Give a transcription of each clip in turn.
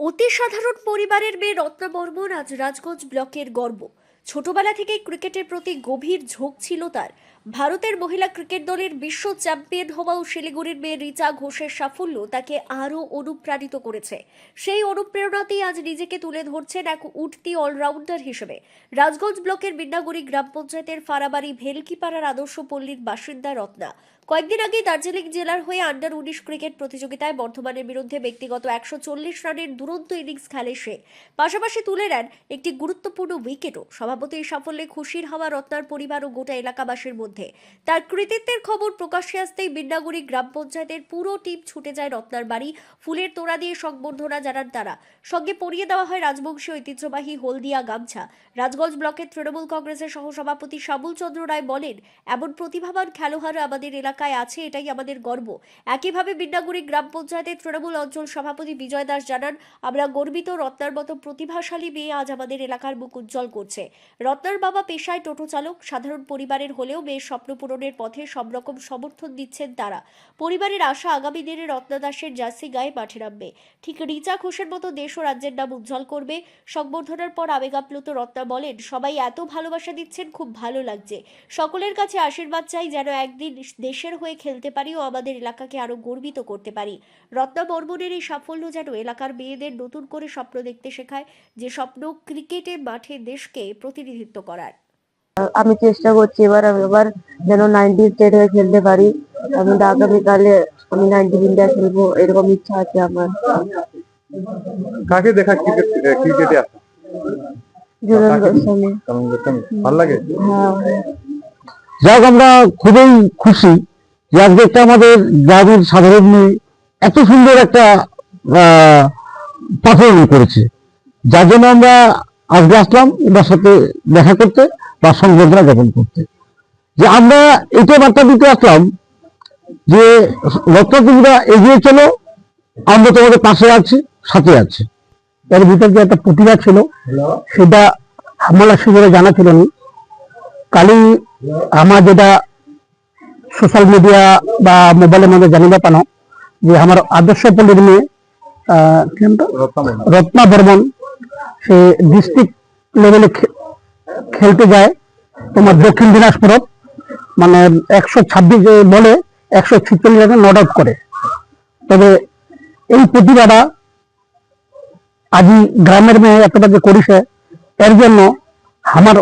অতি সাধারণ পরিবারের মেয়ে রত্না বর্মন আজ রাজগঞ্জ ব্লকের গর্ব। ছোটবেলা থেকেই ক্রিকেটের প্রতি গভীর ঝোঁক ছিল তার। ভারতের মহিলা ক্রিকেট দলের বিশ্ব চ্যাম্পিয়ন হওয়া ও শিলিগুড়ির মেয়ে রিচা ঘোষের সাফল্য তাকে আরও অনুপ্রাণিত করেছে। সেই অনুপ্রেরণাতেই আজ নিজেকে তুলে ধরছেন এক উঠতি অলরাউন্ডার হিসেবে। রাজগঞ্জ ব্লকের বিন্নাগুড়ি গ্রাম পঞ্চায়েতের ফারাবাড়ি ভেলকিপাড়ার আদর্শ পল্লীর বাসিন্দা রত্না কয়েকদিন আগে দার্জিলিং জেলার হয়ে আন্ডার-19 ক্রিকেট প্রতিযোগিতায় বর্ধমানের বিরুদ্ধে ব্যক্তিগত 140 রানের দুরন্ত ইনিংস খেলে সে। পাশাপাশি তুলে নেন একটি গুরুত্বপূর্ণ উইকেটও। স্বভাবত এই সাফল্যে খুশির হওয়া রত্নার পরিবার ও গোটা এলাকাবাসীর মধ্যে। তার কৃতিত্বের খবর প্রকাশ্যে আসতেই বিন্নাগুড়ি গ্রাম পঞ্চায়েতের পুরো টিম ছুটে যায় রত্নার বাড়ি। ফুলের তোড়া দিয়ে সংবর্ধনা জানান তারা। সঙ্গে পরিয়ে দেওয়া হয় রাজবংশী ঐতিহ্যবাহী হলদিয়া গামছা। রাজগঞ্জ ব্লকের তৃণমূল কংগ্রেসের সহসভাপতি শামুল চন্দ্র রায় বলেন, এমন প্রতিভাবান খেলোয়াড় আমাদের এলাকায় আছে, এটাই আমাদের গর্ব। একইভাবে বিন্নাগুড়ি গ্রাম পঞ্চায়েতের তৃণমূল অঞ্চল সভাপতি বিজয় দাস জানান, আমরা গর্বিত, রত্নার মতো প্রতিভাশালী মেয়ে আজ আমাদের এলাকার মুখ উজ্জ্বল করছে। রত্নার বাবা পেশায় টোটো চালক। সাধারণ পরিবারের হলেও মেয়ের স্বপ্ন পূরণের পথে সব রকম সমর্থন দিচ্ছেন তারা। পরিবারের আশা আগামী দিনে রত্না দাসের জার্সি গায়ে মাঠে নামবে। ঠিক রিচা ঘোষের মতো দেশ ও রাজ্যের নাম উজ্জ্বল করবে। সংবর্ধনার পর আবেগাপ্লুত রত্না বলেন, সবাই এত ভালোবাসা দিচ্ছেন, খুব ভালো লাগছে। সকলের কাছে আশীর্বাদ চাই যেন একদিন দেশের হয়ে খেলতে পারি ও আমাদের এলাকাকে আরো গর্বিত করতে পারি। রত্না বর্মনের এই সাফল্য যেন এলাকার মেয়েদের নতুন করে স্বপ্ন দেখতে শেখায়, যে স্বপ্ন ক্রিকেটে মাঠে দেশকে প্রতিনিধিত্ব করার। আমি চেষ্টা করছি এবার যেন 90 স্টেট হয়ে খেলতে পারি। আমি আগামীকালে আমি 90 ইন্ডিয়া খেলবো, এরকম ইচ্ছা আছে আমার। কাকে দেখা ক্রিকেটে আসা? ঝুলন গোস্বামী। ভালো লাগে? হ্যাঁ, যাক, আমরা খুবই খুশি যে আজকে একটা আমাদের গ্রামের সাধারণ মেয়ে এত সুন্দর একটা পারফরমেন্স করেছে, যার জন্য আমরা আজকে আসলাম ওনার সাথে দেখা করতে বা সংবর্ধনা জ্ঞাপন করতে। যে আমরা এটা বার্তা দিতে আসলাম যে রত্না, তোমরা এগিয়ে চলো, আমরা তোমাদের পাশে আছি, সাথে আছি। এর ভিতর যে একটা প্রতিভা ছিল সেটা আমার সেভাবে জানা ছিল না। কালি আমার যেটা সোশ্যাল মিডিয়া বা মোবাইলের মধ্যে জানিয়ে পানো যে আমার আদর্শ পল্লীর মেয়ে রত্না বর্মন, সে ডিস্ট্রিক্ট লেভেলে খেলতে যায় তোমার দক্ষিণ দিনাজপুরত, মানে 126 বলে 146 রানে নট আউট করে। তবে এই প্রতিভাটা আজি গ্রামের মেয়ে এতটা যে করিছে, এর জন্য আমার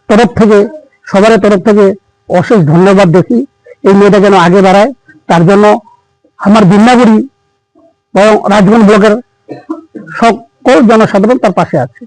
তরফ থেকে, সবার তরফ থেকে অশেষ ধন্যবাদ দেখি। এই মেয়েটা যেন আগে বাড়ায়, তার জন্য আমার বিন্নাগুড়ি এবং রাজগঞ্জ ব্লকের সকল জনসাধারণ তার পাশে আছে।